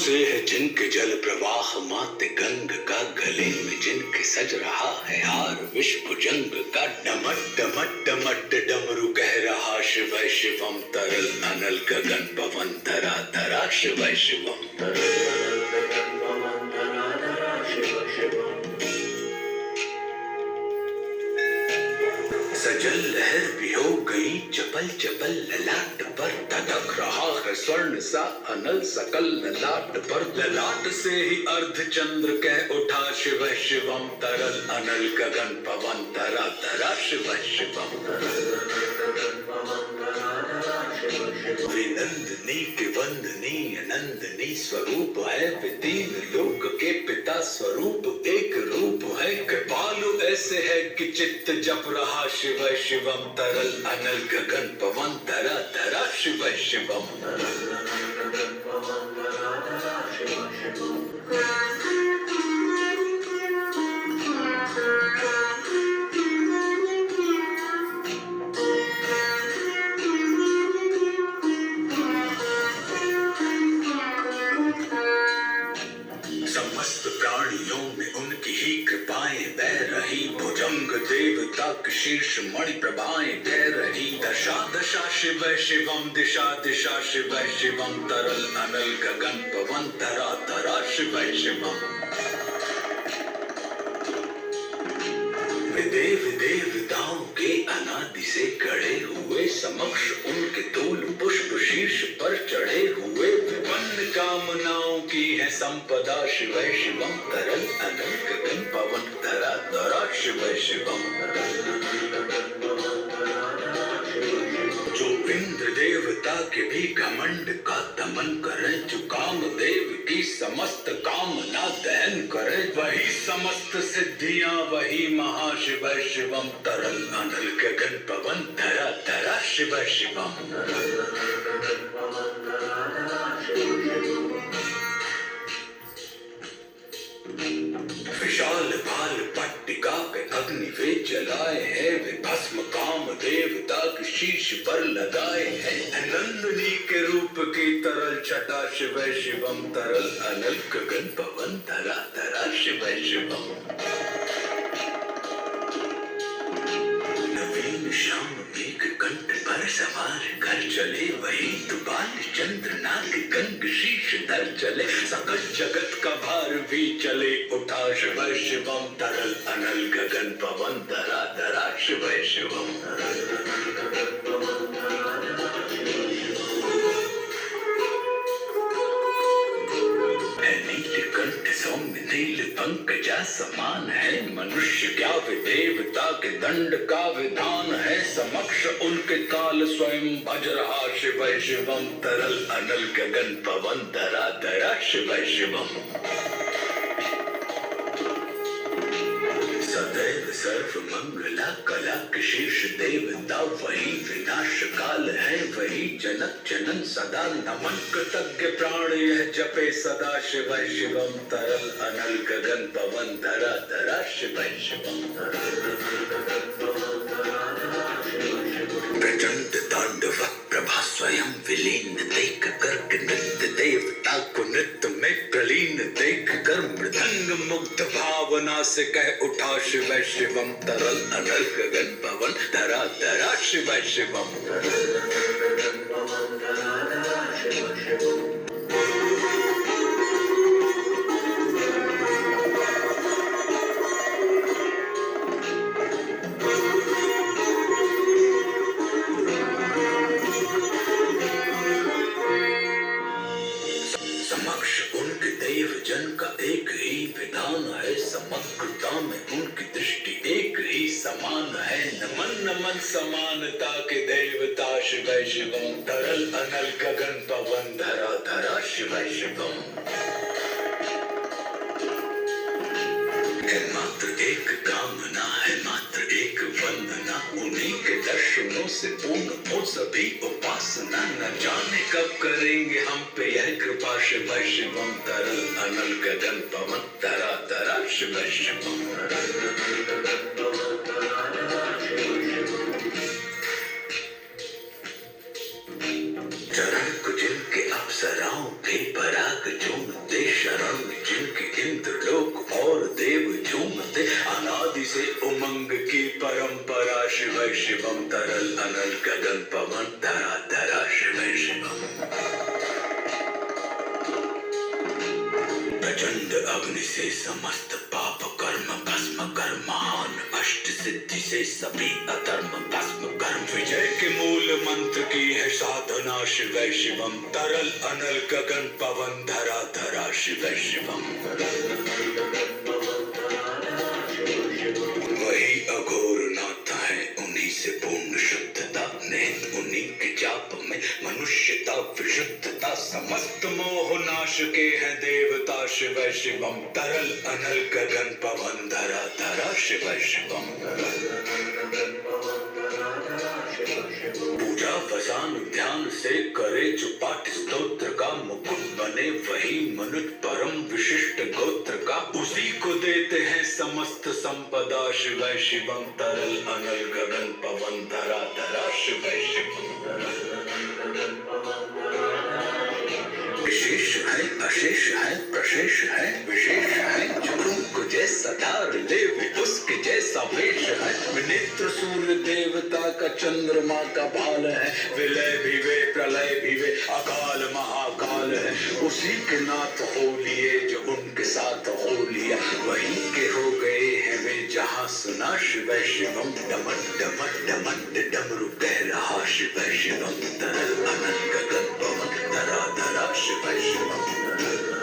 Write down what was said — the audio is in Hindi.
से है जिनके जल प्रवाह माते गंग का, गले में जिनके सज रहा है हार विश्व भुजंग का। डमट डमट डमट डमरू कह रहा शिव शिवम तरल अनल गगन पवन धरा धरा शिव शिवम तरल गगन पवन धरा धरा शिव शिवम। सजल लहर भी हो गई चपल चपल, ललाट पर धधक रहा है स्वर्ण सा अनल सकल ललाट पर। ललाट से ही अर्ध चंद्र कह उठा शिव शिवम तरल अनल गगन पवन धरा धरा शिव शिवम। विनंदनी के वंदनीय नंदनी स्वरूप है, तीन लोक के पिता स्वरूप एक रूप है। कृपालु ऐसे है कि चित्त जप रहा शिव शिवम तरल अनल गगन पवन धरा धरा शिव शिवम। समस्त प्राणियों में उनकी ही कृपाएं बह रही, भुजंग देवता की शीर्ष मणि प्रभाएं बह रही। दशा दशा शिव शिवम दिशा दिशा शिव शिवम तरल अनल गगन पवन धरा धरा शिव शिवम। देव देवताओं के अनादि से खड़े हुए समक्ष उनके तूल पुष्प शीर्ष पर चढ़े हुए। विपन्न कामनाओं की है संपदा शिव शिवम तरल अनल गगन पवन धरा धरा शिव शिवम। जो इंद्र देवता के भी घमंड का दमन करे, जो काम देव की समस्त कामना दहन करे, वही समस्त सिद्धियां वही महाशिव शिवम तरल अनल गगन पवन धरा धरा शिव शिवम। विशाल भाल पट्टिका पे अग्नि वे जलाए हैं, वे भस्म काम देवता के शीश पर लगाए हैं। नंदनी के रूप की तरल छटा शिव शिवम तरल अनल गगन पवन धरा धरा शिव शिवम। नवीन श्याम मेघ कंठ पर सवार कर चले, वही दुबाल चंद्र नाग गंग शीश धर चले। सकल जगत का भार भी चले उठा शिव शिवम तरल अनल गगन पवन धरा धरा शिव शिवम। नीलकंठ सौम्य नील पंकजा समान है, मनुष्य क्या वे देवता के दंड का विधान है। समक्ष उनके काल स्वयं भज रहा शिव शिवम तरल अनल गगन पवन धरा धरा शिव शिवम। सदैव सर्व मंगला कला के शीर्ष देवता वही विनाश काल है, वही जनक जनन सदा नमन कृतज्ञ प्राण यह जपे सदा शिव शिवम तरल अनल गगन पवन धरा धरा शिव शिवम। प्रचंड तांडव प्रभा स्वयं विलीन देख कर नृत्य देवता को नृत्य में प्रलीन देख कर मृदंग मुग्ध भावना से कह उठा शिव शिवम तरल अनल गगन पवन धरा धरा शिव शिवम। जन का एक ही विधान है, समग्रता में उनकी दृष्टि एक ही समान है। नमन नमन समानता के देवता शिव शिवम तरल अनल गगन पवन धरा धरा शिव शिवम। है मात्र एक कामना है मात्र एक वंदना, उन्हीं के दर्शनों से पूर्ण हो सभी उपासना। न जाने कब करेंगे हम पे यह कृपा शिव शिवम तरल अनल गगन पवन धरा धरा शिव शिवम। चरण कुचिल के अप्सराओं के पराग चूम सदी से उमंग की परंपरा, शिव शिवम तरल अनल गगन पवन धरा धरा, शिव शिवम। प्रचंड अग्नि से समस्त पाप कर्म भस्म कर, महान अष्ट सिद्धि से सभी अधर्म भस्म कर, विजय के मूल मंत्र की है साधना, शिव शिवम तरल अनल गगन पवन धरा धरा, शिव शिवम। वही अघोर नाथ है, उन्हीं से पूर्ण शुद्धता, निहित उन्हीं के जाप में मनुष्यता विशुद्धता, समस्त मोह नाश के हैं देवता, शिव शिवम तरल अनल गगन पवन धरा धरा, शिव शिवम। पूजा वसान ध्यान से करे जो पाठ स्तोत्र का, मुकुट बने वही मनुष्य परम विशिष्ट गोत्र का, उसी को देते हैं समस्त संपदा, शिव शिवम तरल अनल गगन पवन धरा धरा, शिव शिवम। विशेष है अशेष है प्रशेष है विशेष है, जो तुमको जैसा धार ले वे उसके जैसा वेश है, विनेत्र सूर्य देवता का चंद्रमा का भाल है, विलय भी वे प्रलय भी वे अकाल महाकाल है, उसी के नाथ हो लिए जो उनके साथ हो लिया, वहीं के हो गए हैं वे जहां सुना, शिव शिवम डमट डमट डमट डमरू कह रहा, शिव शिवम तरल अनल गगन पवन धरा धरा, शिव शिवम।